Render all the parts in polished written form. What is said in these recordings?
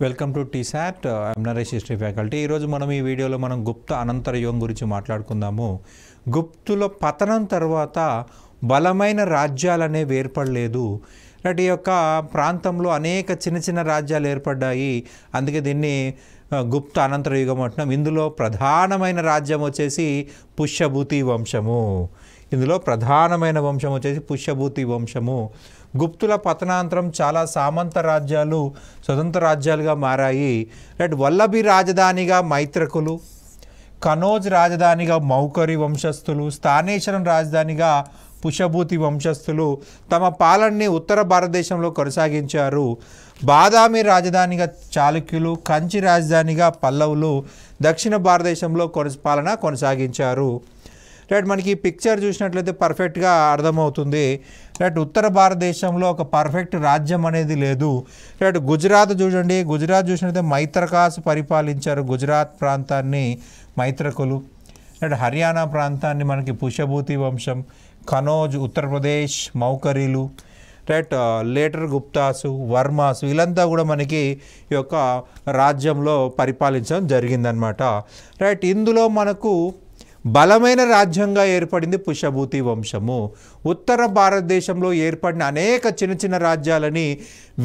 Welcome to T-SAT. I'm Naresh, history faculty. ఈరోజు మనం ఈ వీడియోలో గుప్త అనంతర యుగం గురించి మాట్లాడుకుందాము. గుప్తుల పతనం తర్వాత బలమైన రాజ్యాలు అనేవి ఏర్పడలేదు. ఈ యొక్క ప్రాంతంలో అనేక చిన్న చిన్న రాజ్యాలు ఏర్పడ్డాయి. అందుకే దీన్ని గుప్త అనంతర యుగం అంటున్నాం. ఇందులో ప్రధానమైన రాజ్యం వచ్చేసి పుష్యభూతి వంశము. పుష్యభూతి వంశము. గుప్తుల పతనాంతరం చాలా సామంత రాజ్యాలు స్వతంత్ర రాజ్యాలుగా మారాయి. వల్లభి రాజధానిగా మైత్రకులు, కనోజ్ రాజధానిగా మౌకరి వంశస్థులు, స్థానేశ్వరం రాజధానిగా పుష్యభూతి వంశస్థులు తమ పాలనని ఉత్తర భారతదేశంలో కొనసాగించారు. బాదామి రాజధానిగా చాళుక్యులు, కంచి రాజధానిగా పల్లవులు దక్షిణ భారతదేశంలో పాలన కొనసాగించారు. మనకి ఈ పిక్చర్ చూసినట్లయితే పర్ఫెక్ట్గా అర్థమవుతుంది. ఉత్తర భారతదేశంలో ఒక పర్ఫెక్ట్ రాజ్యం అనేది లేదు. గుజరాత్ చూడండి, గుజరాత్ చూసినట్లయితే మైత్రకాసు పరిపాలించారు గుజరాత్ ప్రాంతాన్ని మైత్రకులు. హర్యానా ప్రాంతాన్ని మనకి పుష్యభూతి వంశం, కనోజ్ ఉత్తరప్రదేశ్ మౌకరీలు, లేటర్ గుప్తాసు, వర్మాసు వీళ్ళంతా కూడా మనకి ఈ యొక్క రాజ్యంలో పరిపాలించడం జరిగిందనమాట. ఇందులో మనకు బలమైన రాజ్యంగా ఏర్పడింది పుష్యభూతి వంశము. ఉత్తర భారతదేశంలో ఏర్పడిన అనేక చిన్న చిన్న రాజ్యాలని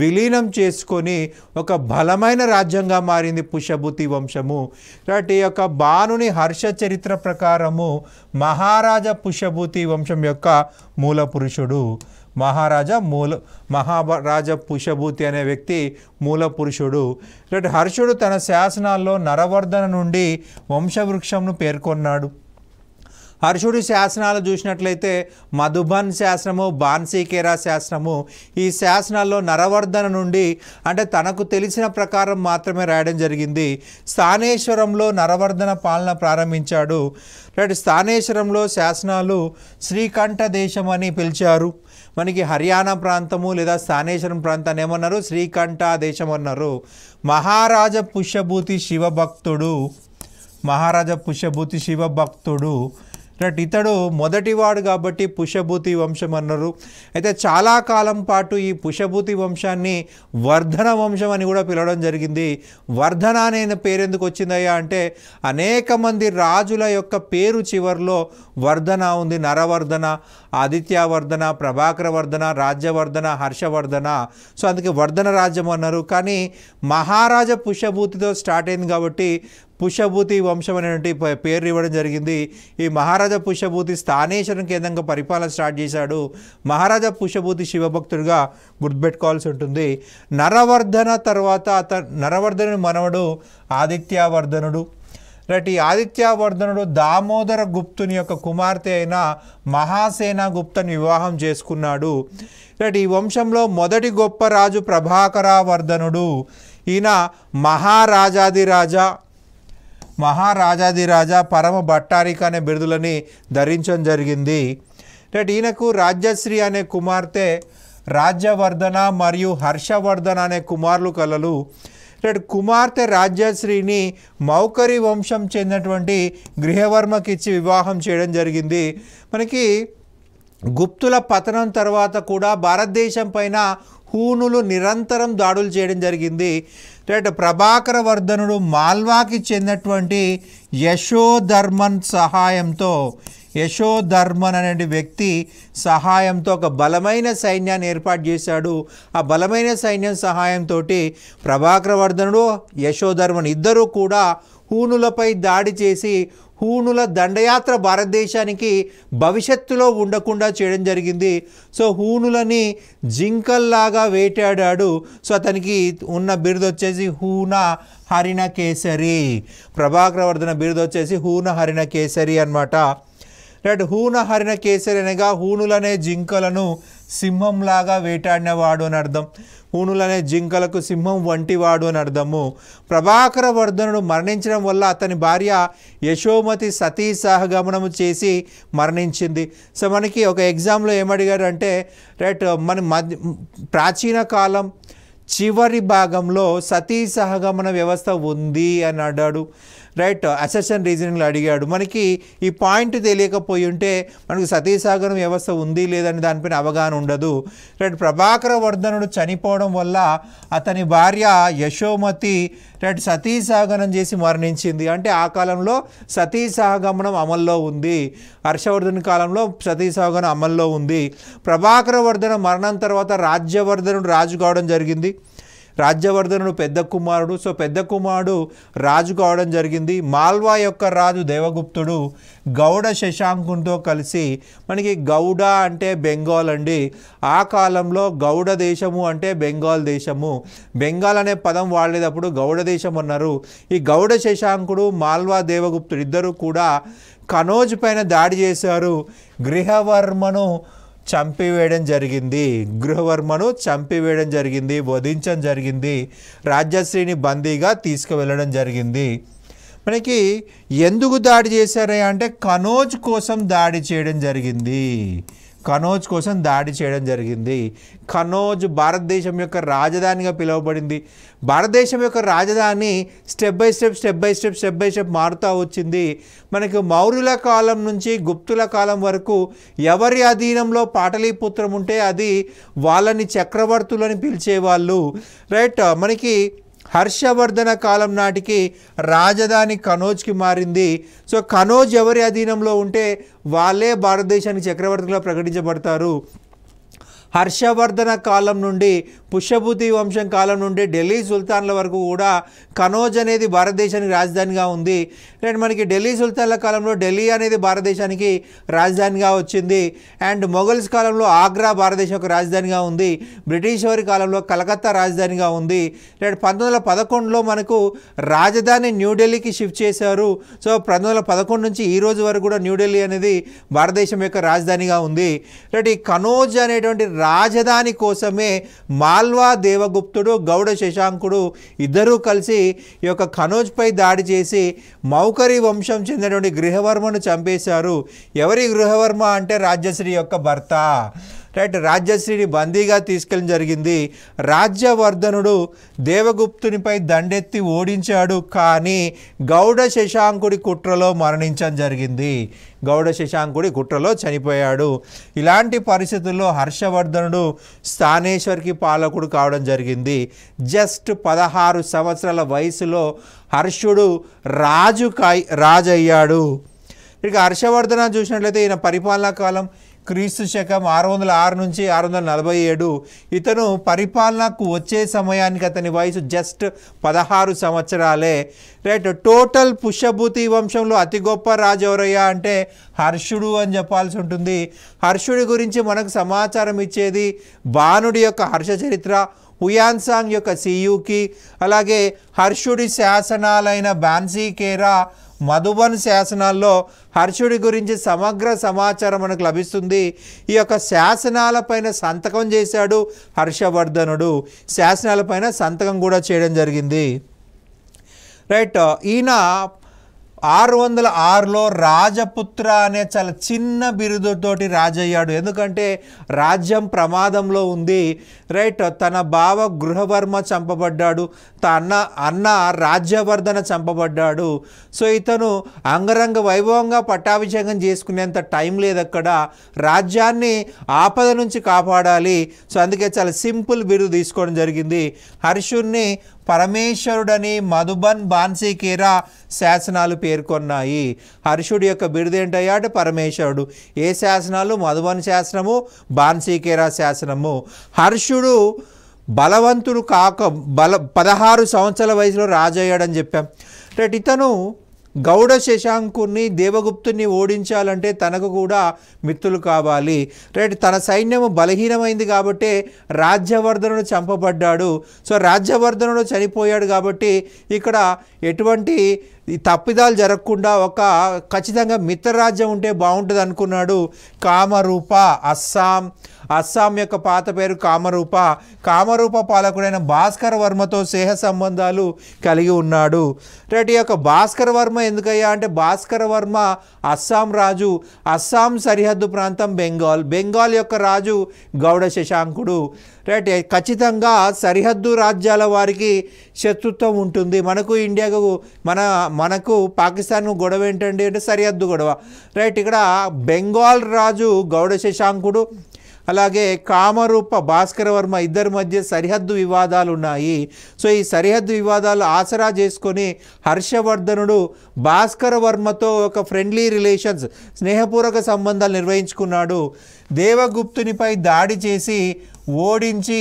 విలీనం చేసుకొని ఒక బలమైన రాజ్యంగా మారింది పుష్యభూతి వంశము. ఈ యొక్క బాణుని హర్ష చరిత్ర ప్రకారము మహారాజా పుష్యభూతి వంశం యొక్క మూల పురుషుడు. మహారాజా పుష్యభూతి అనే వ్యక్తి మూల పురుషుడు. హర్షుడు తన శాసనాల్లో నరవర్ధన నుండి వంశవృక్షంను పేర్కొన్నాడు. హర్షుడి శాసనాలు చూసినట్లయితే మధుబన్ శాసనము, బాన్సీకేరా శాసనము, ఈ శాసనాల్లో నరవర్ధన నుండి అంటే తనకు తెలిసిన ప్రకారం మాత్రమే రాయడం జరిగింది. స్థానేశ్వరంలో నరవర్ధన పాలన ప్రారంభించాడు. స్థానేశ్వరంలో శాసనాలు శ్రీకంఠ దేశం అని పిలిచారు. మనకి హర్యానా ప్రాంతము లేదా స్థానేశ్వరం ప్రాంతాన్ని ఏమన్నారు? శ్రీకంఠ దేశం అన్నారు. మహారాజా పుష్యభూతి శివభక్తుడు. ఇతడు మొదటివాడు కాబట్టి పుష్యభూతి వంశం అన్నారు. అయితే చాలా కాలం పాటు ఈ పుష్యభూతి వంశాన్ని వర్ధన వంశం అని కూడా పిలవడం జరిగింది. వర్ధన అనే పేరు ఎందుకు వచ్చిందయ్యా అంటే అనేక మంది రాజుల యొక్క పేరు చివరిలో వర్ధన ఉంది. నరవర్ధన, ఆదిత్యవర్ధన, ప్రభాకరవర్ధన, రాజ్యవర్ధన, హర్షవర్ధన. సో అందుకే వర్ధన రాజ్యం అన్నారు. కానీ మహారాజా పుష్యభూతితో స్టార్ట్ అయింది కాబట్టి పుష్యభూతి వంశం అనేటువంటి పేరు ఇవ్వడం జరిగింది. ఈ మహారాజా పుష్యభూతి స్థానేశ్వరం కేంద్రంగా పరిపాలన స్టార్ట్ చేశాడు. మహారాజా పుష్యభూతి శివభక్తుడిగా గుర్తుపెట్టుకోవాల్సి ఉంటుంది. నరవర్ధన తర్వాత నరవర్ధనుడి మనవడు ఆదిత్యవర్ధనుడు. ఈ ఆదిత్యవర్ధనుడు దామోదర గుప్తుని యొక్క కుమార్తె అయిన మహాసేన గుప్తని వివాహం చేసుకున్నాడు. ఈ వంశంలో మొదటి గొప్ప రాజు ప్రభాకరవర్ధనుడు. ఈయన మహారాజాదిరాజా పరమ భట్టారిక అనే బిరుదులని ధరించడం జరిగింది. ఈయనకు రాజ్యశ్రీ అనే కుమార్తె, రాజ్యవర్ధన మరియు హర్షవర్ధన అనే కుమారులు కలలు. కుమార్తె రాజ్యశ్రీని మౌకరి వంశం చెందినటువంటి గృహవర్మకి ఇచ్చి వివాహం చేయడం జరిగింది. మనకి గుప్తుల పతనం తర్వాత కూడా భారతదేశం పైన హూనులు నిరంతరం దాడులు చేయడం జరిగింది. ప్రభాకరవర్ధనుడు మాల్వాకి చెందినటువంటి యశోధర్మన్ అనే వ్యక్తి సహాయంతో ఒక బలమైన సైన్యాన్ని ఏర్పాటు చేశాడు. ఆ బలమైన సైన్యం సహాయంతో ప్రభాకరవర్ధనుడు, యశోధర్మన్ ఇద్దరూ కూడా హూనులపై దాడి చేసి హూనుల దండయాత్ర భారతదేశానికి భవిష్యత్తులో ఉండకుండా చేయడం జరిగింది. సో హూనులని జింకల్లాగా వేటాడాడు. సో అతనికి ఉన్న బిరుదు వచ్చేసి హూన హరిణ కేసరి. ప్రభాకరవర్ధన బిరుదు వచ్చేసి హూన హరిణ కేసరి అనమాట. హూన హరిణ కేసరి అనగా హూనులనే జింకలను సింహంలాగా వేటాడినవాడు అని అర్థం. హూనులనే జింకలకు సింహం వంటివాడు అని అర్థము. ప్రభాకరవర్ధనుడు మరణించడం వల్ల అతని భార్య యశోమతి సతీ సహగమనము చేసి మరణించింది. సో మనకి ఒక ఎగ్జామ్లో ఏమడిగారు అంటే మన ప్రాచీన కాలం చివరి భాగంలో సతీ సహగమన వ్యవస్థ ఉంది అని అన్నాడు. రైట్ అసెషన్ రీజనింగ్లో అడిగాడు. మనకి ఈ పాయింట్ తెలియకపోయి ఉంటే మనకు సతీసాగరం వ్యవస్థ ఉంది లేదని దానిపైన అవగాహన ఉండదు. రైట్ ప్రభాకర వర్ధనుడు చనిపోవడం వల్ల అతని భార్య యశోమతి రైట్ సతీసాగమనం చేసి మరణించింది. అంటే ఆ కాలంలో సతీసాగమనం అమల్లో ఉంది. హర్షవర్ధన్ కాలంలో సతీసాగమనం అమల్లో ఉంది. ప్రభాకర వర్ధన మరణం తర్వాత రాజ్యవర్ధనుడు రాజు కావడం జరిగింది. రాజ్యవర్ధనుడు పెద్ద కుమారుడు. సో పెద్ద కుమారుడు రాజు కావడం జరిగింది. మాల్వా యొక్క రాజు దేవగుప్తుడు గౌడ శశాంకునితో కలిసి, మనకి గౌడ అంటే బెంగాల్ అండి. ఆ కాలంలో గౌడ దేశము అంటే బెంగాల్ దేశము. బెంగాల్ అనే పదం వాడేటప్పుడు గౌడ దేశం అన్నారు. ఈ గౌడ శశాంకుడు మాల్వా దేవగుప్తుడు ఇద్దరు కూడా కనోజ్ పైన దాడి చేశారు. గృహవర్మను చంపివేయడం జరిగింది. గృహవర్మను చంపివేయడం జరిగింది, వధించడం జరిగింది. రాజ్యశ్రీని బందీగా తీసుకువెళ్ళడం జరిగింది. మనకి ఎందుకు దాడి చేశారు అంటే కనోజ్ కోసం దాడి చేయడం జరిగింది. కనోజ్ కోసం దాడి చేయడం జరిగింది. కనోజ్ భారతదేశం యొక్క రాజధానిగా పిలువబడింది. భారతదేశం యొక్క రాజధాని స్టెప్ బై స్టెప్ మారుతూ వచ్చింది. మనకు మౌర్యుల కాలం నుంచి గుప్తుల కాలం వరకు ఎవరి అధీనంలో పాటలీపుత్రం ఉంటే అది వాళ్ళని చక్రవర్తులని పిలిచేవాళ్ళు. రైట్ మనకి హర్షవర్ధన కాలం నాటికి రాజధాని కనోజ్కి మారింది. సో కనోజ్ ఎవరి అధీనంలో ఉంటే వాళ్ళే భారతదేశానికి చక్రవర్తిగా ప్రకటించబడతారు. హర్షవర్ధన కాలం నుండి పుష్యభూతి వంశం కాలం నుండి ఢిల్లీ సుల్తాన్ల వరకు కూడా కనోజ్ అనేది భారతదేశానికి రాజధానిగా ఉంది. అండ్ మనకి ఢిల్లీ సుల్తాన్ల కాలంలో ఢిల్లీ అనేది భారతదేశానికి రాజధానిగా వచ్చింది. అండ్ మొఘల్స్ కాలంలో ఆగ్రా భారతదేశం యొక్క రాజధానిగా ఉంది. బ్రిటిష్ వారి కాలంలో కలకత్తా రాజధానిగా ఉంది. అండ్ 1911లో మనకు రాజధాని న్యూఢిల్లీకి షిఫ్ట్ చేశారు. సో 1911 నుంచి ఈ రోజు వరకు కూడా న్యూఢిల్లీ అనేది భారతదేశం యొక్క రాజధానిగా ఉంది. ఈ కనోజ్ అనేటువంటి రాజధాని కోసమే మాల్వా దేవగుప్తుడు గౌడ శశాంకుడు ఇద్దరూ కలిసి ఈ యొక్క కనోజ్పై దాడి చేసి మౌకరి వంశం చెందినటువంటి గృహవర్మను చంపేశారు. ఎవరి గృహవర్మ అంటే రాజ్యశ్రీ యొక్క భర్త. రైట్ రాజ్యశ్రీని బందీగా తీసుకెళ్ళడం జరిగింది. రాజ్యవర్ధనుడు దేవగుప్తునిపై దండెత్తి ఓడించాడు, కానీ గౌడ శశాంకుడి కుట్రలో మరణించడం జరిగింది. గౌడ శశాంకుడి కుట్రలో చనిపోయాడు. ఇలాంటి పరిస్థితుల్లో హర్షవర్ధనుడు స్థానేశ్వర్కి పాలకుడు కావడం జరిగింది. జస్ట్ 16 సంవత్సరాల వయసులో హర్షుడు రాజు అయ్యాడు. ఇక హర్షవర్ధన చూసినట్లయితే ఈయన పరిపాలనా కాలం క్రీస్తు శకం 606 నుంచి 647. ఇతను పరిపాలనకు వచ్చే సమయానికి అతని వయసు జస్ట్ 16 సంవత్సరాలే. రైట్ టోటల్ పుష్యభూతి వంశంలో అతి గొప్ప రాజు ఎవరయ్యా అంటే హర్షుడు అని చెప్పాల్సి ఉంటుంది. హర్షుడి గురించి మనకు సమాచారం ఇచ్చేది బాణుడి యొక్క హర్ష చరిత్ర, హుయాన్సాంగ్ యొక్క సియూకి, అలాగే హర్షుడి శాసనాలైన బాన్సీ కేరా, మధుబన్ శాసనాల్లో హర్షుడి గురించి సమగ్ర సమాచారం మనకు లభిస్తుంది. ఈ యొక్క శాసనాలపైన సంతకం చేశాడు హర్షవర్ధనుడు. శాసనాలపైన సంతకం కూడా చేయడం జరిగింది. రైట్ ఈయన 606లో రాజపుత్ర అనే చాలా చిన్న బిరుదుతోటి రాజయ్యాడు. ఎందుకంటే రాజ్యం ప్రమాదంలో ఉంది. రైట్ తన బావ గృహవర్మ చంపబడ్డాడు, తన అన్న రాజ్యవర్ధన చంపబడ్డాడు. సో ఇతను అంగరంగ వైభవంగా పట్టాభిషేకం చేసుకునేంత టైం లేదు అక్కడ. రాజ్యాన్ని ఆపద నుంచి కాపాడాలి. సో అందుకే చాలా సింపుల్ బిరుదు తీసుకోవడం జరిగింది. హర్షుడిని పరమేశ్వరుడని మధుబన్ బాన్సీ కేరా శాసనాలు పేర్కొన్నాయి. హర్షుడి యొక్క బిరుదు ఏంటయ్యా అంటే పరమేశ్వరుడు. ఏ శాసనాలు? మధుబన్ శాసనము, బాన్సీ కేరా శాసనము. హర్షుడు బలవంతుడు కాక 16 సంవత్సరాల వయసులో రాజయ్యాడని చెప్పాం. రైట్ ఇతను గౌడ శశాంకుని దేవగుప్తుని ఓడించాలంటే తనకు కూడా మిత్రులు కావాలి. రైట్ తన సైన్యము బలహీనమైంది కాబట్టి రాజ్యవర్ధనుడు చంపబడ్డాడు. సో రాజ్యవర్ధనుడు చనిపోయాడు కాబట్టి ఇక్కడ ఎటువంటి తప్పిదాలు జరగకుండా ఒక ఖచ్చితంగా మిత్రరాజ్యం ఉంటే బాగుంటుంది అనుకున్నాడు. కామరూప అస్సాం యొక్క పాత పేరు కామరూప పాలకుడైన భాస్కర వర్మతో స్నేహ సంబంధాలు కలిగి ఉన్నాడు. రైట్ ఈ యొక్క భాస్కర వర్మ ఎందుకయ్యా అంటే భాస్కర వర్మ అస్సాం రాజు. అస్సాం సరిహద్దు ప్రాంతం బెంగాల్ యొక్క రాజు గౌడ శశాంకుడు. రైట్ ఖచ్చితంగా సరిహద్దు రాజ్యాల వారికి శత్రుత్వం ఉంటుంది. మనకు ఇండియాకు మనకు పాకిస్తాన్ గొడవ ఏంటండి అంటే సరిహద్దు గొడవ, రైట్. ఇక్కడ బెంగాల్ రాజు గౌడ శశాంకుడు అలాగే కామరూప భాస్కరవర్మ ఇద్దరి మధ్య సరిహద్దు వివాదాలు ఉన్నాయి. సో ఈ సరిహద్దు వివాదాలు ఆసరా చేసుకొని హర్షవర్ధనుడు భాస్కరవర్మతో ఒక ఫ్రెండ్లీ రిలేషన్స్, స్నేహపూర్వక సంబంధాలు నిర్వహించుకున్నాడు. దేవగుప్తునిపై దాడి చేసి ఓడించి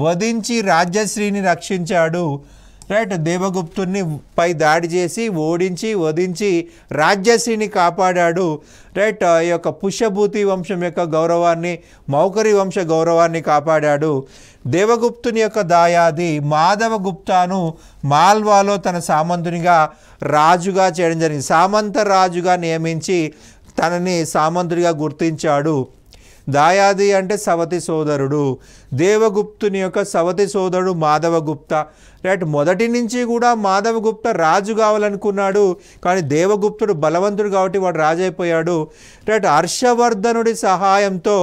వధించి రాజ్యశ్రీని రక్షించాడు, రైట్. దేవగుప్తుని పై దాడి చేసి ఓడించి వధించి రాజ్యశ్రీని కాపాడాడు, రైట్. ఈ యొక్క పుష్యభూతి వంశం యొక్క గౌరవాన్ని, మౌకరి వంశ గౌరవాన్ని కాపాడాడు. దేవగుప్తుని యొక్క దాయాది మాధవగుప్తాను మాల్వాలో తన సామంతునిగా రాజుగా చేయడం జరిగింది. సామంత రాజుగా నియమించి తనని సామంతుడిగా గుర్తించాడు. దాయాది అంటే సవతి సోదరుడు, దేవగుప్తుని యొక్క సవతి సోదరుడు మాధవగుప్త, రైట్. మొదటి నుంచి కూడా మాధవగుప్త రాజు కావాలనుకున్నాడు, కానీ దేవగుప్తుడు బలవంతుడు కాబట్టి వాడు రాజు అయిపోయాడు, రైట్. హర్షవర్ధనుడి సహాయంతో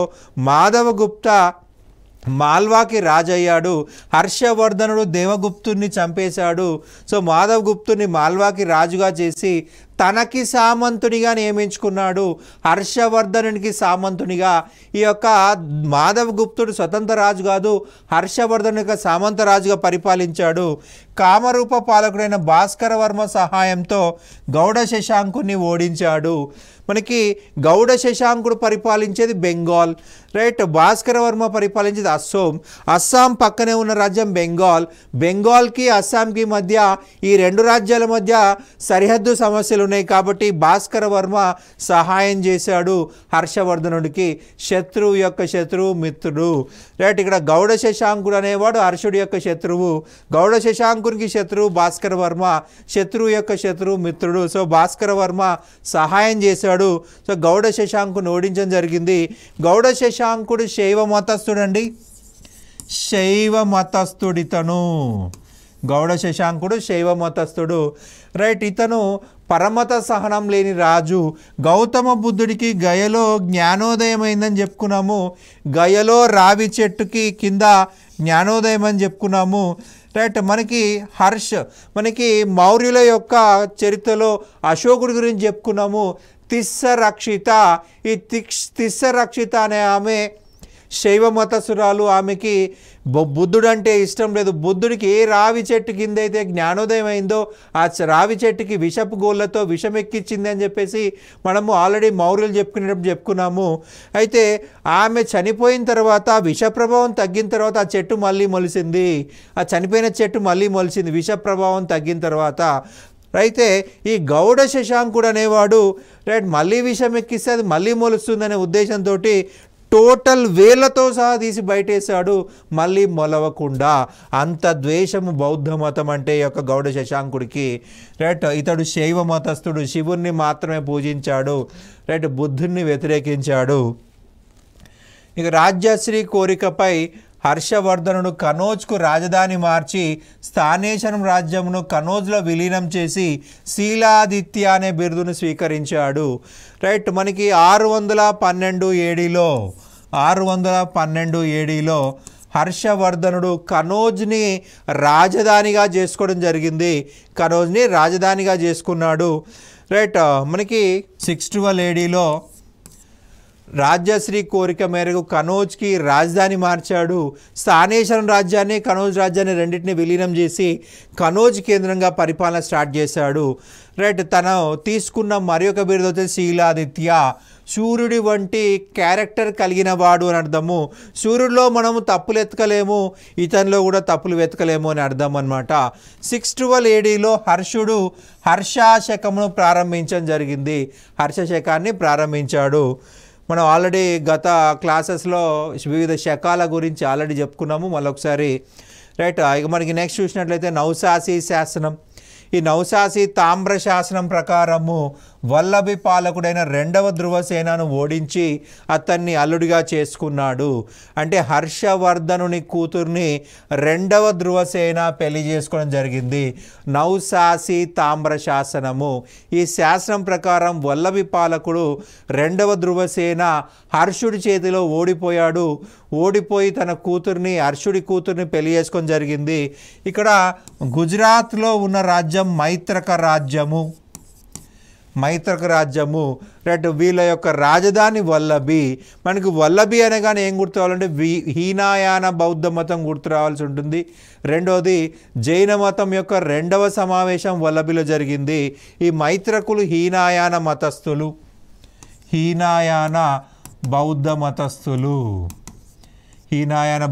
మాధవగుప్త మాల్వాకి రాజయ్యాడు. హర్షవర్ధనుడు దేవగుప్తుని చంపేశాడు. సో మాధవగుప్తుని మాల్వాకి రాజుగా చేసి తనకి సామంతునిగా నియమించుకున్నాడు. హర్షవర్ధనునికి సామంతునిగా. ఈ యొక్క మాధవగుప్తుడు స్వతంత్ర రాజు కాదు, హర్షవర్ధను యొక్క సామంత రాజుగా పరిపాలించాడు. కామరూప పాలకుడైన భాస్కరవర్మ సహాయంతో గౌడ శశాంకుని ఓడించాడు. మనకి గౌడ శశాంకుడు పరిపాలించేది బెంగాల్, రైట్. భాస్కరవర్మ పరిపాలించేది అస్సాం పక్కనే ఉన్న రాజ్యం బెంగాల్. బెంగాల్కి అస్సాంకి మధ్య, ఈ రెండు రాజ్యాల మధ్య సరిహద్దు సమస్యలు ఉన్నాయి కాబట్టి భాస్కరవర్మ సహాయం చేశాడు హర్షవర్ధనుడికి. శత్రువు యొక్క శత్రువు మిత్రుడు, రైట్. ఇక్కడ గౌడ శశాంకుడు అనేవాడు హర్షుడి యొక్క శత్రువు, గౌడ శశాంకునికి శత్రువు భాస్కరవర్మ, శత్రువు యొక్క శత్రువు మిత్రుడు. సో భాస్కరవర్మ సహాయం చేశాడు. సో గౌడ శశాంకుని ఓడించడం జరిగింది. గౌడ శశాంకుడు శైవ మతస్థుడండి, శైవ మతస్థుడితను. గౌడ శశాంకుడు శైవ మతస్థుడు, రైట్. ఇతను పరమత సహనం లేని రాజు. గౌతమ బుద్ధుడికి గయలో జ్ఞానోదయం అయిందని చెప్పుకున్నాము, గయలో రావి చెట్టుకి కింద జ్ఞానోదయం అని చెప్పుకున్నాము, రైట్. మనకి మౌర్యుల యొక్క చరిత్రలో అశోకుడి గురించి చెప్పుకున్నాము. తిస్సరక్షిత, ఈ తిస్సరక్షిత అనే ఆమె శైవ మతసురాలు. ఆమెకి బుద్ధుడు అంటే ఇష్టం లేదు. బుద్ధుడికి ఏ రావి చెట్టు కింద అయితే జ్ఞానోదయం అయిందో ఆ రావి చెట్టుకి విషపు గోళ్ళతో విషం ఎక్కించింది అని చెప్పేసి మనము ఆల్రెడీ మౌర్యులు చెప్పుకున్నాము. అయితే ఆమె చనిపోయిన తర్వాత విష ప్రభావం తగ్గిన తర్వాత ఆ చెట్టు మళ్ళీ మొలిసింది, ఆ చనిపోయిన చెట్టు మళ్ళీ మొలిసింది విష ప్రభావం తగ్గిన తర్వాత. అయితే ఈ గౌడ శశాంకుడు అనేవాడు, రైట్, మళ్ళీ విషం ఎక్కిస్తే అది మళ్ళీ మొలుస్తుందనే ఉద్దేశంతో టోటల్ వేలతో సహా తీసి బయటేశాడు, మళ్ళీ మొలవకుండా. అంత ద్వేషము బౌద్ధ మతం అంటే ఈ యొక్క గౌడ శశాంకుడికి, రైట్. ఇతడు శైవ మతస్థుడు, శివుణ్ణి మాత్రమే పూజించాడు, రైట్. బుద్ధుణ్ణి వ్యతిరేకించాడు. ఇక రాజ్యశ్రీ కోరికపై హర్షవర్ధనుడు కనోజ్కు రాజధాని మార్చి స్థానేశ్వరం రాజ్యమును కనోజ్లో విలీనం చేసి శీలాదిత్య అనే బిరుదును స్వీకరించాడు, రైట్. మనకి 612 ఏడీలో హర్షవర్ధనుడు కనోజ్ని రాజధానిగా చేసుకోవడం జరిగింది, కనోజ్ని రాజధానిగా చేసుకున్నాడు, రైట్. మనకి 612 ఏడీలో రాజ్యశ్రీ కోరిక మేరకు కనోజ్కి రాజధాని మార్చాడు. స్థానేశ్వరం రాజ్యాన్ని, కనోజ్ రాజ్యాన్ని రెండింటిని విలీనం చేసి కనోజ్ కేంద్రంగా పరిపాలన స్టార్ట్ చేశాడు, రైట్. తను తీసుకున్న మరి ఒక బిరుదు వచ్చేసి శీలాదిత్య, సూర్యుడి వంటి క్యారెక్టర్ కలిగిన వాడు అని అర్థము. సూర్యుడిలో మనము తప్పులు ఎతకలేము, ఇతనిలో కూడా తప్పులు వెతకలేము అని అర్థం అనమాట. 612 ఏడీలో హర్షుడు హర్షశకమును ప్రారంభించడం జరిగింది, హర్షశకాన్ని ప్రారంభించాడు. మనం ఆల్రెడీ గత క్లాసెస్లో వివిధ శకాల గురించి ఆల్రెడీ చెప్పుకున్నాము, మళ్ళొకసారి, రైట్. ఇక మనకి నెక్స్ట్ చూసినట్లయితే నౌశాసి శాసనం. ఈ నౌశాసి తామ్ర శాసనం ప్రకారము వల్లభి పాలకుడైన రెండవ ధ్రువసేనను ఓడించి అతన్ని అల్లుడిగా చేసుకున్నాడు. అంటే హర్షవర్ధనుని కూతుర్ని రెండవ ధ్రువసేన పెళ్లి చేసుకోవడం జరిగింది. నౌశాసి తామ్ర శాసనము. ఈ శాసనం ప్రకారం వల్లభి పాలకుడు రెండవ ధ్రువసేన హర్షుడి చేతిలో ఓడిపోయాడు. ఓడిపోయి తన కూతుర్ని హర్షుడి కూతుర్ని పెళ్లి చేసుకొని జరిగింది. ఇక్కడ గుజరాత్లో ఉన్న రాజ్యం మైత్రక రాజ్యము. రైట్. వీళ్ళ యొక్క రాజధాని వల్లభి. మనకు వల్లభి అనగానే ఏం గుర్తు రావాలంటే హీనాయాన బౌద్ధ మతం గుర్తు రావాల్సి ఉంటుంది. రెండోది జైన మతం యొక్క రెండవ సమావేశం వల్లభిలో జరిగింది. ఈ మైత్రకులు హీనాయాన మతస్థులు, హీనాయాన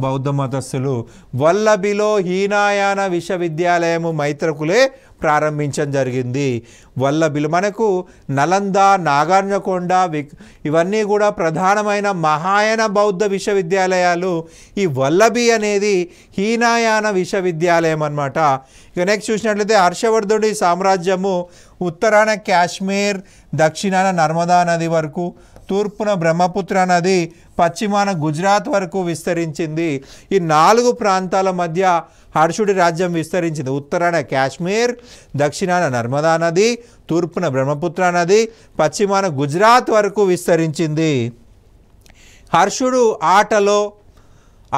బౌద్ధ మతస్థులు. వల్లభిలో హీనాయాన విశ్వవిద్యాలయము మైత్రకులే ప్రారంభించడం జరిగింది. వల్లభిలు మనకు నలంద, నాగార్జునకొండ ఇవన్నీ కూడా ప్రధానమైన మహాయాన బౌద్ధ విశ్వవిద్యాలయాలు. ఈ వల్లభి అనేది హీనాయాన విశ్వవిద్యాలయం అన్నమాట. ఇక నెక్స్ట్ చూసినట్లయితే హర్షవర్ధనుడి సామ్రాజ్యము ఉత్తరాన కాశ్మీర్, దక్షిణాన నర్మదా నది వరకు, తూర్పున బ్రహ్మపుత్ర నది, పశ్చిమాన గుజరాత్ వరకు విస్తరించింది. ఈ 4 ప్రాంతాల మధ్య హర్షుడి రాజ్యం విస్తరించింది. ఉత్తరాన కాశ్మీర్, దక్షిణాన నర్మదా నది, తూర్పున బ్రహ్మపుత్ర నది, పశ్చిమాన గుజరాత్ వరకు విస్తరించింది. హర్షుడు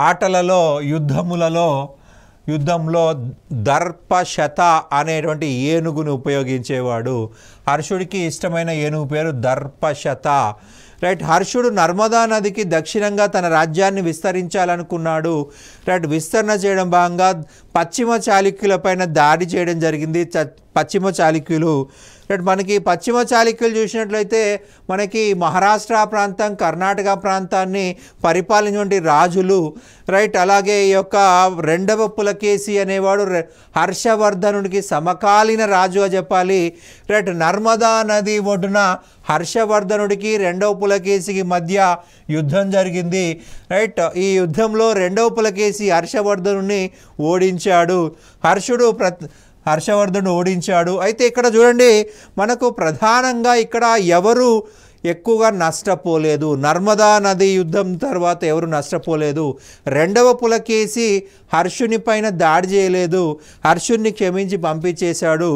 ఆటలలో యుద్ధంలో దర్పశత అనేటువంటి ఏనుగును ఉపయోగించేవాడు. హర్షుడికి ఇష్టమైన ఏనుగు పేరు దర్పశత. రైట్. హర్షుడు నర్మదా నదికి దక్షిణంగా తన రాజ్యాన్ని విస్తరించాలనుకున్నాడు. రైట్. విస్తరణ చేయడం భాగంగా పశ్చిమ చాళుక్యులపైన దాడి చేయడం జరిగింది. పశ్చిమ చాళుక్యులు మనకి పశ్చిమ చాళుక్యులు చూసినట్లయితే మనకి మహారాష్ట్ర ప్రాంతం, కర్ణాటక ప్రాంతాన్ని పరిపాలించినటువంటి రాజులు. రైట్. అలాగే ఈ యొక్క రెండవ పులకేశి అనేవాడు హర్షవర్ధనుడికి సమకాలీన రాజుగా చెప్పాలి. రైట్. నర్మదా నది ఒడ్డున హర్షవర్ధనుడికి రెండవ పులకేశికి మధ్య యుద్ధం జరిగింది. రైట్. ఈ యుద్ధంలో రెండవ పులకేశి హర్షవర్ధనుడిని ఓడించాడు. హర్షవర్ధనుడు ఓడించాడు. అయితే ఇక్కడ చూడండి, మనకు ప్రధానంగా ఇక్కడ ఎవరు ఎక్కువగా నష్టపోలేదు. నర్మదా నది యుద్ధం తర్వాత ఎవరు నష్టపోలేదు. రెండవ పులకేశి హర్షుని పైన దాడి చేయలేదు. హర్షుని క్షమించి పంపించేశాడు.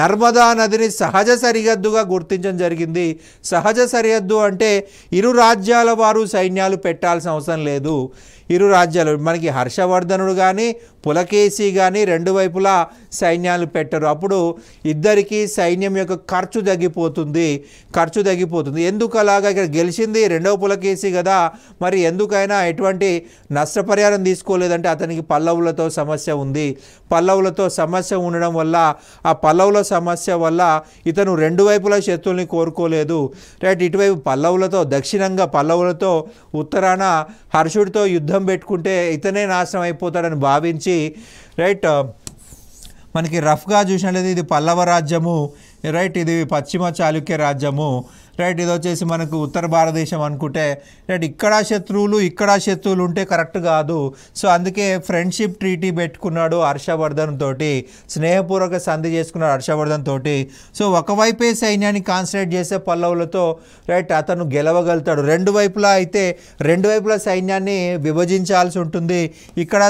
నర్మదా నదిని సహజ సరిహద్దుగా గుర్తించడం జరిగింది. సహజ సరిహద్దు అంటే ఇరు రాజ్యాల వారు సైన్యాలు పెట్టాల్సిన అవసరం లేదు. ఇరు రాజ్యాలు మనకి హర్షవర్ధనుడు కానీ పులకేశి కానీ రెండు వైపులా సైన్యాలు పెట్టరు. అప్పుడు ఇద్దరికి సైన్యం యొక్క ఖర్చు తగ్గిపోతుంది. ఎందుకు అలాగా? ఇక్కడ గెలిచింది రెండవ పులకేశి కదా, మరి ఎందుకైనా ఎటువంటి నష్టపరిహారం తీసుకోలేదంటే అతనికి పల్లవులతో సమస్య ఉంది. పల్లవులతో సమస్య ఉండడం వల్ల, ఆ పల్లవుల సమస్య వల్ల ఇతను రెండు వైపులా శత్రువుల్ని కోరుకోలేదు. రైట్. ఇటువైపు పల్లవులతో, దక్షిణంగా పల్లవులతో, ఉత్తరాన హర్షుడితో యుద్ధం పెట్టుకుంటే ఇతనే నాశనం అయిపోతాడని భావించి, రైట్, మనకి రఫ్గా చూసినట్లయితే ఇది పల్లవ రాజ్యము, రైట్, ఇది పశ్చిమ చాళుక్య రాజ్యము, రైట్, ఇది వచ్చేసి మనకు ఉత్తర భారతదేశం అనుకుంటే, రైట్, ఇక్కడ శత్రువులు ఉంటే కరెక్ట్ కాదు. సో అందుకే ఫ్రెండ్షిప్ ట్రీటీ పెట్టుకున్నాడు హర్షవర్ధన్ తోటి, స్నేహపూర్వక సంధి చేసుకున్నాడు హర్షవర్ధన్ తోటి. సో ఒకవైపే సైన్యాన్ని కాన్సన్ట్రేట్ చేసే పల్లవులతో, రైట్, అతను గెలవగలుగుతాడు. రెండు వైపులా సైన్యాన్ని విభజించాల్సి ఉంటుంది. ఇక్కడ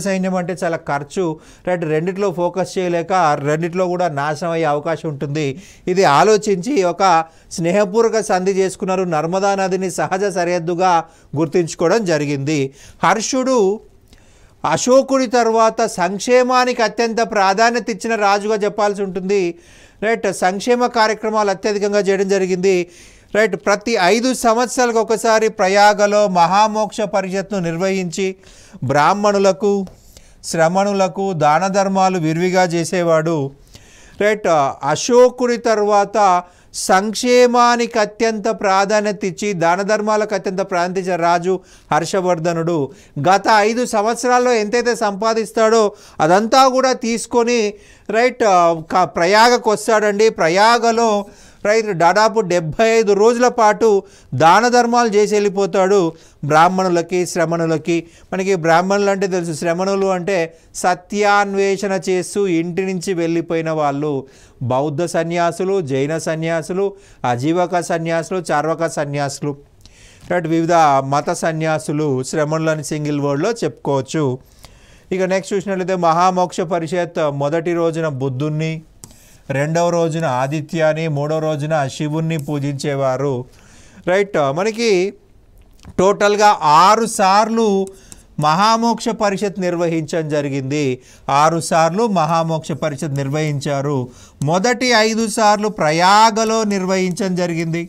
సైన్యం అంటే చాలా ఖర్చు. రైట్, రెండిట్లో ఫోకస్ చేయలేక రెండిట్లో కూడా నాశనం అయ్యే అవకాశం ఉంటుంది. ఇది ఆలోచించి ఒక స్నేహపూర్వక సంధి చేసుకున్నారు. నర్మదా నదిని సహజ సరిహద్దుగా గుర్తించుకోవడం జరిగింది. హర్షుడు అశోకుడి తర్వాత సంక్షేమానికి అత్యంత ప్రాధాన్యత ఇచ్చిన రాజుగా చెప్పాల్సి ఉంటుంది. రైట్, సంక్షేమ కార్యక్రమాలు అత్యధికంగా చేయడం జరిగింది. రైట్, ప్రతి 5 సంవత్సరాలకు ఒకసారి ప్రయాగలో మహామోక్ష పరిషత్ను నిర్వహించి బ్రాహ్మణులకు, శ్రమణులకు దాన ధర్మాలు విరివిగా చేసేవాడు. రైట్, అశోకుడి తర్వాత సంక్షేమానికి అత్యంత ప్రాధాన్యత ఇచ్చి దాన ధర్మాలకు అత్యంత ప్రాధాన్యత ఇచ్చిన రాజు హర్షవర్ధనుడు. గత 5 సంవత్సరాల్లో ఎంతైతే సంపాదిస్తాడో అదంతా కూడా తీసుకొని, రైట్, ప్రయాగకు వస్తాడండి. ప్రయాగలో రైట్ దాదాపు 75 రోజుల పాటు దాన ధర్మాలు చేసి వెళ్ళిపోతాడు బ్రాహ్మణులకి శ్రమణులకి. మనకి బ్రాహ్మణులు అంటే తెలుసు, శ్రమణులు అంటే సత్యాన్వేషణ చేస్తూ ఇంటి నుంచి వెళ్ళిపోయిన వాళ్ళు. బౌద్ధ సన్యాసులు, జైన సన్యాసులు, అజీవక సన్యాసులు, చార్వక సన్యాసులు, రైట్ వివిధ మత సన్యాసులు శ్రమణులని సింగిల్ వర్డ్లో చెప్పుకోవచ్చు. ఇక నెక్స్ట్ చూసినట్లయితే మహామోక్ష పరిషత్ మొదటి రోజున బుద్ధుణ్ణి, రెండవ రోజున ఆదిత్యాన్ని, మూడవ రోజున శివుణ్ణి పూజించేవారు. రైట్ మనకి టోటల్గా 6 సార్లు మహామోక్ష పరిషత్ నిర్వహించడం జరిగింది. 6 సార్లు మహామోక్ష పరిషత్ నిర్వహించారు. మొదటి 5 సార్లు ప్రయాగలో నిర్వహించడం జరిగింది.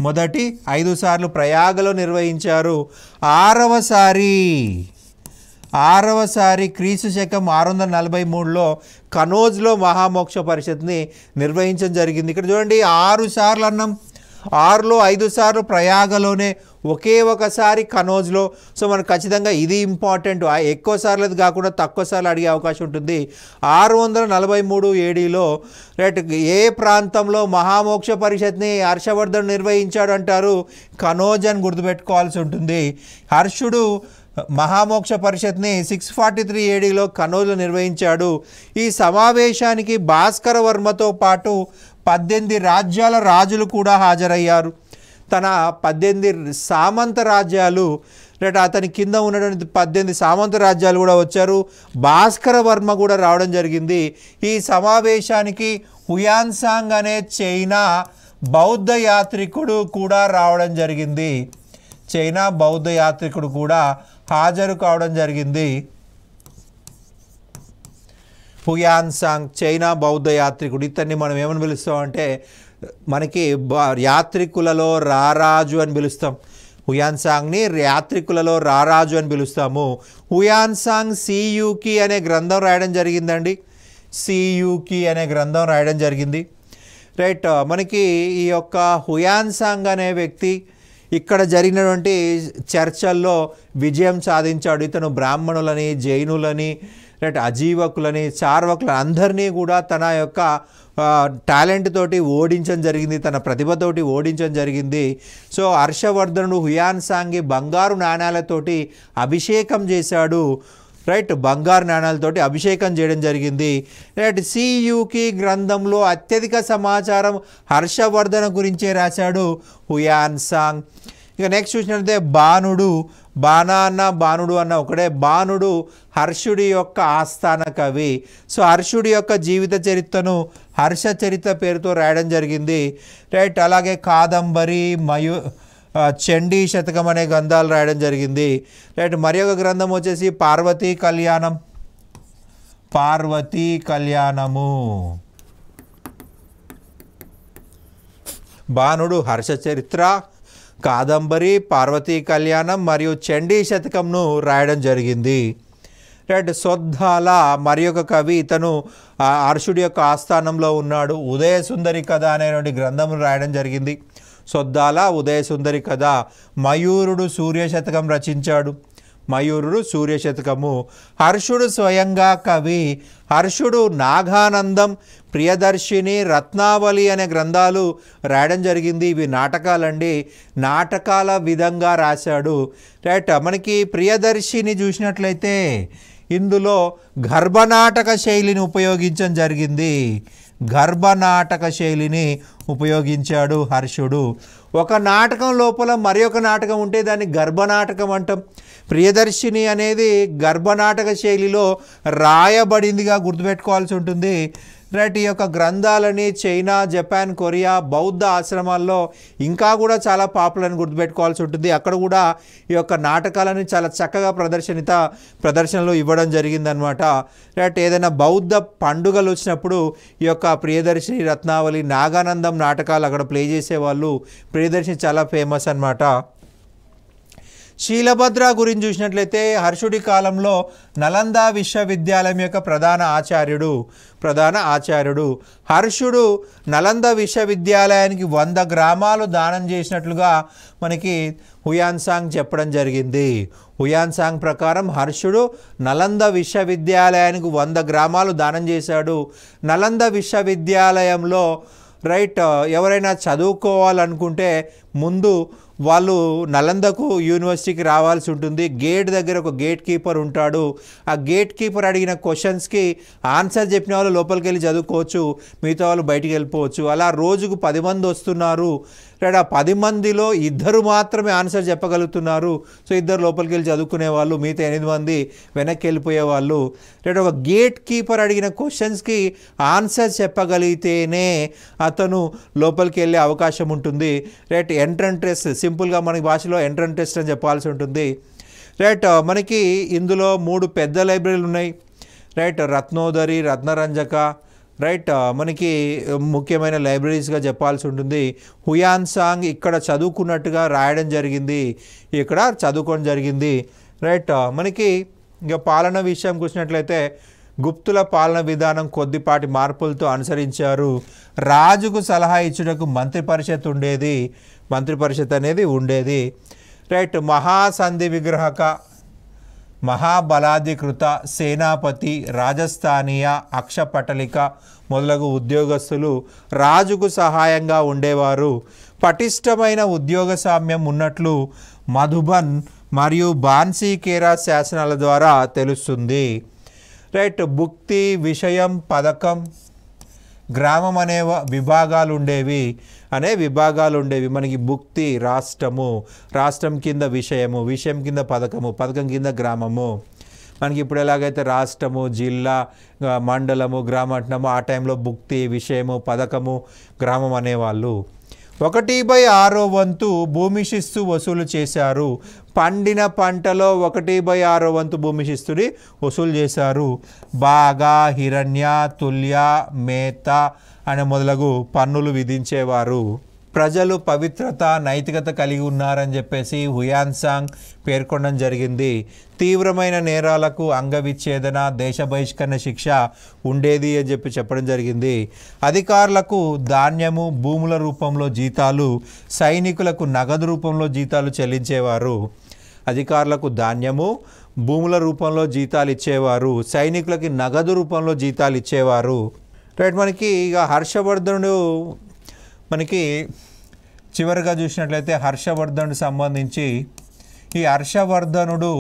మొదటి 5 సార్లు ప్రయాగలో నిర్వహించారు. ఆరవ సారి క్రీస్తు శకం 643లో కనోజ్లో మహామోక్ష పరిషత్ని నిర్వహించడం జరిగింది. ఇక్కడ చూడండి 6 సార్లు అన్నాం, 6లో 5 సార్లు ప్రయాగలోనే, ఒకే ఒకసారి కనోజ్లో. సో మనకు ఖచ్చితంగా ఇది ఇంపార్టెంట్. ఎక్కువ సార్లు అది కాకుండా తక్కువ సార్లు అడిగే అవకాశం ఉంటుంది. 643 ఏడీలో రైట్ ఏ ప్రాంతంలో మహామోక్ష పరిషత్ని హర్షవర్ధన్ నిర్వహించాడు అంటారు? కనోజ్ అని గుర్తుపెట్టుకోవాల్సి ఉంటుంది. హర్షుడు మహామోక్ష పరిషత్ని 643 ఏడీలో కనోజ్లో నిర్వహించాడు. ఈ సమావేశానికి భాస్కర వర్మతో పాటు 18 రాజ్యాల రాజులు కూడా హాజరయ్యారు. తన 18 సామంత రాజ్యాలు రైట్ అతని కింద ఉన్నటువంటి 18 సామంత రాజ్యాలు కూడా వచ్చారు. భాస్కర వర్మ కూడా రావడం జరిగింది. ఈ సమావేశానికి హుయాన్సాంగ్ అనే చైనా బౌద్ధ యాత్రికుడు కూడా రావడం జరిగింది. చైనా బౌద్ధ యాత్రికుడు కూడా హాజరు కావడం జరిగింది. హుయాన్సాంగ్ చైనా బౌద్ధ యాత్రికుడు. ఇతన్ని మనం ఏమని పిలుస్తామంటే మనకి యాత్రికులలో రారాజు అని పిలుస్తాం. హుయాన్సాంగ్ని యాత్రికులలో రారాజు అని పిలుస్తాము. హుయాన్సాంగ్ సియూకి అనే గ్రంథం రాయడం జరిగిందండి. సియూకి అనే గ్రంథం రాయడం జరిగింది. రైట్ మనకి ఈ యొక్క హుయాన్సాంగ్ అనే వ్యక్తి ఇక్కడ జరిగినటువంటి చర్చల్లో విజయం సాధించాడు. ఇతను బ్రాహ్మణులని, జైనులని, రైట్ అజీవకులని, చార్వకులని అందరినీ కూడా తన యొక్క టాలెంట్ తోటి ఓడించడం జరిగింది, తన ప్రతిభతోటి ఓడించడం జరిగింది. సో హర్షవర్ధనుడు హుయాన్సాంగ్కి బంగారు నాణ్యాలతోటి అభిషేకం చేశాడు. రైట్ బంగారు నాణ్యాలతోటి అభిషేకం చేయడం జరిగింది. రైట్ సియూకి గ్రంథంలో అత్యధిక సమాచారం హర్షవర్ధన గురించే రాశాడు హుయాన్సాంగ్. ఇక నెక్స్ట్ చూసినట్లయితే బాణుడు అన్న ఒకడే. బాణుడు హర్షుడి యొక్క ఆస్థాన కవి. సో హర్షుడి యొక్క జీవిత చరిత్రను హర్ష చరిత్ర పేరుతో రాయడం జరిగింది. రైట్ అలాగే కాదంబరి, చండీ శతకం అనే గ్రంథాలు రాయడం జరిగింది. రైట్ మరి ఒక గ్రంథం వచ్చేసి పార్వతీ కళ్యాణము. బాణుడు హర్ష చరిత్ర, కాదంబరి, పార్వతీ కళ్యాణం మరియు చండీ శతకంను రాయడం జరిగింది. రైట్ సొద్దాల మరి ఒక కవి, ఇతను హర్షుడి యొక్క ఆస్థానంలో ఉన్నాడు. ఉదయ సుందరి కథ అనేటువంటి గ్రంథం రాయడం జరిగింది. సొద్దాల ఉదయ సుందరి కథ. మయూరుడు సూర్యశతకం రచించాడు. మయూరుడు సూర్యశతకము. హర్షుడు స్వయంగా కవి. హర్షుడు నాగానందం, ప్రియదర్శిని, రత్నావళి అనే గ్రంథాలు రాయడం జరిగింది. ఇవి నాటకాలండి. నాటకాల విధంగా రాశాడు. రైట్ మనకి ప్రియదర్శిని చూసినట్లయితే ఇందులో గర్భనాటక శైలిని ఉపయోగించడం జరిగింది. గర్భనాటక శైలిని ఉపయోగించాడు హర్షుడు. ఒక నాటకం లోపల మరి ఒక నాటకం ఉంటే దాన్ని గర్భనాటకం అంటాం. ప్రియదర్శిని అనేది గర్భనాటక శైలిలో రాయబడిందిగా గుర్తుపెట్టుకోవాల్సి ఉంటుంది. రైట్ ఈ యొక్క గ్రంథాలని చైనా, జపాన్, కొరియా బౌద్ధ ఆశ్రమాల్లో ఇంకా కూడా చాలా పాపులర్ అని గుర్తుపెట్టుకోవాల్సి ఉంటుంది. అక్కడ కూడా ఈ యొక్క నాటకాలని చాలా చక్కగా ప్రదర్శనలో ఇవ్వడం జరిగిందనమాట. రైట్ ఏదైనా బౌద్ధ పండుగలు వచ్చినప్పుడు ఈ యొక్క ప్రియదర్శిని, రత్నావళి, నాగానందం నాటకాలు అక్కడ ప్లే చేసేవాళ్ళు. ప్రియదర్శిని చాలా ఫేమస్ అన్నమాట. శీలభద్ర గురించి చూసినట్లయితే హర్షుడి కాలంలో నలంద విశ్వవిద్యాలయం యొక్క ప్రధాన ఆచార్యుడు. హర్షుడు నలంద విశ్వవిద్యాలయానికి 100 గ్రామాలు దానం చేసినట్లుగా మనకి హుయాన్సాంగ్ చెప్పడం జరిగింది. హుయాన్సాంగ్ ప్రకారం హర్షుడు నలంద విశ్వవిద్యాలయానికి 100 గ్రామాలు దానం చేశాడు. నలంద విశ్వవిద్యాలయంలో రైట్. ఎవరైనా చదువుకోవాలనుకుంటే ముందు వాళ్ళు నలందకు యూనివర్సిటీకి రావాల్సి ఉంటుంది. గేట్ దగ్గర ఒక గేట్ కీపర్ ఉంటాడు. ఆ గేట్ కీపర్ అడిగిన క్వశ్చన్స్కి ఆన్సర్ చెప్పిన వాళ్ళు లోపలికి వెళ్ళి చదువుకోవచ్చు, మిగతా వాళ్ళు బయటికి వెళ్ళిపోవచ్చు. అలా రోజుకు 10 మంది వస్తున్నారు. రైట్. ఆ 10 మందిలో 2 మాత్రమే ఆన్సర్ చెప్పగలుగుతున్నారు. సో 2 లోపలికి వెళ్ళి చదువుకునే వాళ్ళు, మిగతా 8 మంది వెనక్కి వెళ్ళిపోయే వాళ్ళు. రైట్. ఒక గేట్ కీపర్ అడిగిన క్వశ్చన్స్కి ఆన్సర్ చెప్పగలిగితేనే అతను లోపలికి వెళ్ళే అవకాశం ఉంటుంది. రైట్. ఎంట్రన్స్ టెస్ట్, సింపుల్గా మనకి భాషలో ఎంట్రన్స్ టెస్ట్ అని చెప్పాల్సి ఉంటుంది. రైట్. మనకి ఇందులో 3 పెద్ద లైబ్రరీలు ఉన్నాయి. రైట్. రత్నోదరి, రత్నరంజక, రైట్, మనకి ముఖ్యమైన లైబ్రరీస్గా చెప్పాల్సి ఉంటుంది. హుయాన్సాంగ్ ఇక్కడ చదువుకున్నట్టుగా రాయడం జరిగింది, ఇక్కడ చదువుకోవడం జరిగింది. రైట్. మనకి ఇంకా పాలన విషయంకి వచ్చినట్లయితే గుప్తుల పాలన విధానం కొద్దిపాటి మార్పులతో అనుసరించారు. రాజుకు సలహా ఇచ్చుటకు మంత్రి పరిషత్ ఉండేది, మంత్రి పరిషత్ అనేది ఉండేది. రైట్. మహాసంధి విగ్రహక, మహాబలాధికృత, సేనాపతి, రాజస్థానీయ, అక్షపటలిక మొదలగు ఉద్యోగస్తులు రాజుకు సహాయంగా ఉండేవారు. పటిష్టమైన ఉద్యోగ సామ్యం ఉన్నట్లు మధుబన్ మరియు బాన్సీకేరా శాసనాల ద్వారా తెలుస్తుంది. రైట్. భుక్తి, విషయం, పథకం, గ్రామం అనే విభాగాలు ఉండేవి, మనకి భుక్తి రాష్ట్రము, రాష్ట్రం కింద విషయము, విషయం కింద పథకము, పథకం కింద గ్రామము. మనకి ఇప్పుడు ఎలాగైతే రాష్ట్రము, జిల్లా, మండలము, గ్రామం అంటున్నామో ఆ టైంలో భుక్తి, విషయము, పథకము, గ్రామం అనేవాళ్ళు. 1/6 వంతు భూమి శిస్తు వసూలు చేశారు. పండిన పంటలో 1/6 వంతు భూమి శిస్తుని వసూలు చేశారు. బాగా, హిరణ్య, తుల్య, మేత అనే మొదలగు పన్నులు విధించేవారు. ప్రజలు పవిత్రత, నైతికత కలిగి ఉన్నారని చెప్పేసి హుయాన్సాంగ్ పేర్కొనడం జరిగింది. తీవ్రమైన నేరాలకు అంగవిచ్ఛేదన, దేశ బహిష్కరణ శిక్ష ఉండేది అని చెప్పడం జరిగింది. అధికారులకు ధాన్యము, భూముల రూపంలో జీతాలు, సైనికులకు నగదు రూపంలో జీతాలు చెల్లించేవారు. అధికారులకు ధాన్యము, భూముల రూపంలో జీతాలు ఇచ్చేవారు, సైనికులకి నగదు రూపంలో జీతాలు ఇచ్చేవారు. రైట్. మనకి ఇక హర్షవర్ధనుడు, మనకి చివరిగా చూసినట్లయితే హర్షవర్ధనుడు సంబంధించి, ఈ హర్షవర్ధనుడు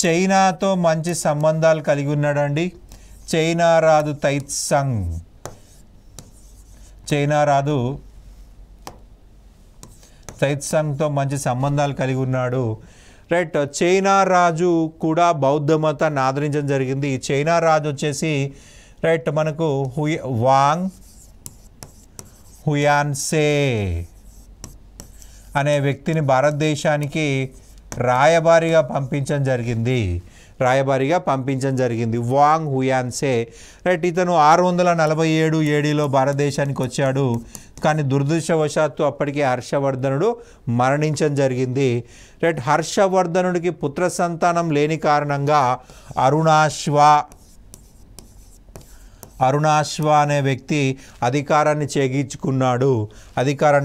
చైనాతో మంచి సంబంధాలు కలిగి ఉన్నాడండి. చైనా రాజు తైత్సంగ్, చైనా రాజు తైత్సంగ్తో మంచి సంబంధాలు కలిగి ఉన్నాడు. రైట్. చైనా రాజు కూడా బౌద్ధ మతాన్ని ఆదరించడం జరిగింది. ఈ చైనా రాజు వచ్చేసి రైట్ మనకు వాంగ్ హుయాన్సే అనే వ్యక్తిని భారతదేశానికి రాయబారిగా పంపించడం జరిగింది. వాంగ్ హుయాన్సే. రైట్. ఇతను 647 ఏడీలో భారతదేశానికి వచ్చాడు. కానీ దురదృష్టవశాత్తు అప్పటికే హర్షవర్ధనుడు మరణించడం జరిగింది. రైట్. హర్షవర్ధనుడికి పుత్ర సంతానం లేని కారణంగా అరుణాశ్వ అనే వ్యక్తి అధికారాన్ని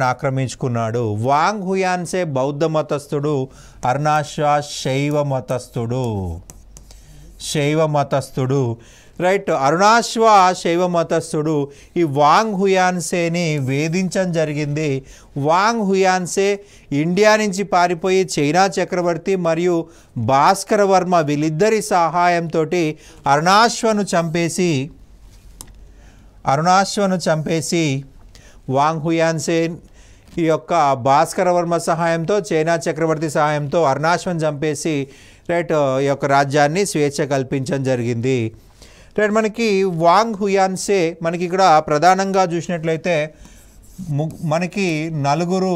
ఆక్రమించుకున్నాడు. వాంగ్ హుయాన్సే బౌద్ధ మతస్థుడు, అరుణాశ్వ శైవ మతస్థుడు. రైట్. అరుణాశ్వ శైవ మతస్థుడు ఈ వాంగ్ హుయాన్సేని వేధించడం జరిగింది. వాంగ్ హుయాన్సే ఇండియా నుంచి పారిపోయి చైనా చక్రవర్తి మరియు భాస్కర వర్మ వీళ్ళిద్దరి సహాయంతో అరుణాశ్వను చంపేసి వాంగ్ హుయాన్సే ఈ యొక్క భాస్కర వర్మ సహాయంతో, చైనా చక్రవర్తి సహాయంతో అరుణాశ్వను చంపేసి రైట్ ఈ యొక్క రాజ్యాన్ని స్వేచ్ఛ కల్పించడం జరిగింది. రైట్. మనకి వాంగ్ హుయాన్సే మనకి ఇక్కడ ప్రధానంగా చూసినట్లయితే మనకి 4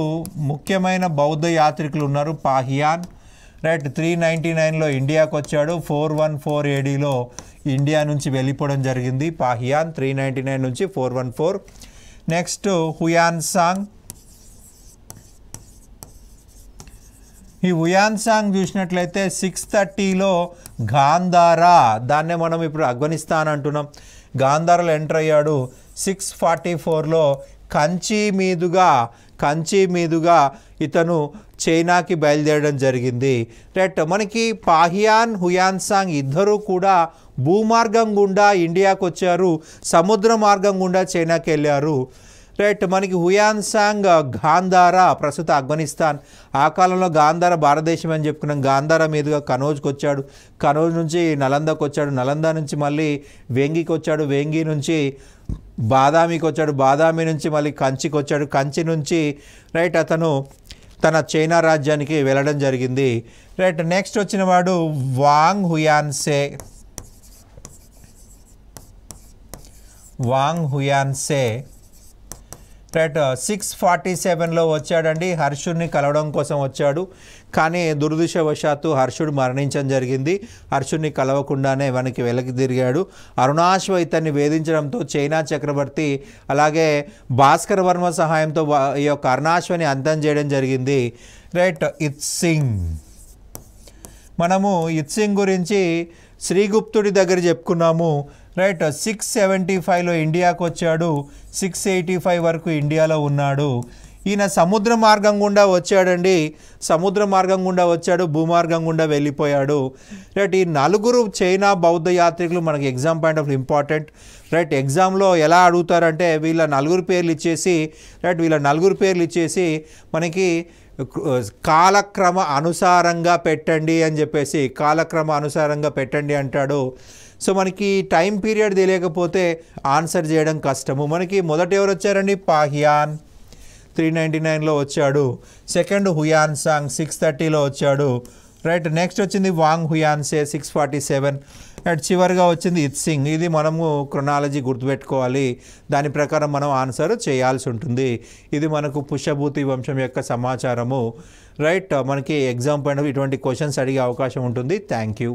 ముఖ్యమైన బౌద్ధ యాత్రికులు ఉన్నారు. పాహియాన్ రైట్ 399లో ఇండియాకు వచ్చాడు. 414 ఏడీలో ఇండియా నుంచి వెళ్ళిపోవడం జరిగింది. పాహియాన్ 399 నుంచి 414. నెక్స్ట్ హుయాన్సాంగ్. ఈ హుయాన్సాంగ్ చూసినట్లయితే 630లో గాంధారా, దాన్నే మనం ఇప్పుడు ఆఫ్ఘనిస్తాన్ అంటున్నాం, గాంధారాలో ఎంటర్ అయ్యాడు. 644లో కంచి మీదుగా ఇతను చైనాకి బయలుదేరడం జరిగింది. రైట్, మనకి పాహియాన్ హుయాన్సాంగ్ ఇద్దరూ కూడా భూమార్గం గుండా ఇండియాకు వచ్చారు, సముద్ర మార్గం గుండా చైనాకి వెళ్ళారు. రైట్, మనకి హుయాన్సాంగ్ గాంధారా, ప్రస్తుత ఆఫ్ఘనిస్తాన్, ఆ కాలంలో గాంధార భారతదేశం అని చెప్పుకున్నాం. గాంధార మీదుగా కనౌజ్కి వచ్చాడు, కనౌజ్ నుంచి నలందకు వచ్చాడు, నలంద నుంచి మళ్ళీ వేంగికి వచ్చాడు, వేంగి నుంచి బాదామికి వచ్చాడు, బాదామి నుంచి మళ్ళీ కంచికి వచ్చాడు, కంచి నుంచి రైట్ అతను తన చైనా రాజ్యానికి వెళ్ళడం జరిగింది. రైట్, నెక్స్ట్ వచ్చిన వాడు వాంగ్ హుయాన్సే. వాంగ్ హుయాన్సే రైట్ 647లో వచ్చాడండి. హర్షుడిని కలవడం కోసం వచ్చాడు, కానీ దురదృష్టవశాత్తు హర్షుడు మరణించడం జరిగింది. హర్షుడిని కలవకుండానే వెనక్కి వెనక్కి తిరిగాడు. అరుణాశ్వ ఇతన్ని వేధించడంతో చైనా చక్రవర్తి అలాగే భాస్కర వర్మ సహాయంతో ఈ యొక్క అరుణాశ్వని అంతం చేయడం జరిగింది. రైట్, ఇత్సింగ్. మనము ఇత్సింగ్ గురించి శ్రీగుప్తుడి దగ్గర చెప్పుకున్నాము. రైట్, 675లో ఇండియాకు వచ్చాడు, 685 వరకు ఇండియాలో ఉన్నాడు. ఈయన సముద్ర మార్గం గుండా వచ్చాడండి, సముద్ర మార్గం గుండా వచ్చాడు, భూమార్గం గుండా వెళ్ళిపోయాడు. రైట్, ఈ నలుగురు చైనా బౌద్ధ యాత్రికులు మనకి exam point of important. Right, ఎగ్జామ్లో ఎలా అడుగుతారంటే వీళ్ళ నలుగురు పేర్లు ఇచ్చేసి మనకి కాలక్రమ అనుసారంగా పెట్టండి అని చెప్పేసి, కాలక్రమ అనుసారంగా పెట్టండి అంటాడు. సో మనకి టైం పీరియడ్ తెలియకపోతే ఆన్సర్ చేయడం కష్టము. మనకి మొదట ఎవరు వచ్చారండి? పాహియాన్ 399లో వచ్చాడు. సెకండ్ హుయాన్సాంగ్ 630లో వచ్చాడు. రైట్, నెక్స్ట్ వచ్చింది వాంగ్ హుయాన్సే 647. అండ్ చివరిగా వచ్చింది ఇత్సింగ్. ఇది మనము క్రొనాలజీ గుర్తుపెట్టుకోవాలి, దాని ప్రకారం మనం ఆన్సర్ చేయాల్సి ఉంటుంది. ఇది మనకు పుష్యభూతి వంశం యొక్క సమాచారము. రైట్, మనకి ఎగ్జామ్ పైన ఇటువంటి క్వశ్చన్స్ అడిగే అవకాశం ఉంటుంది. Thank you.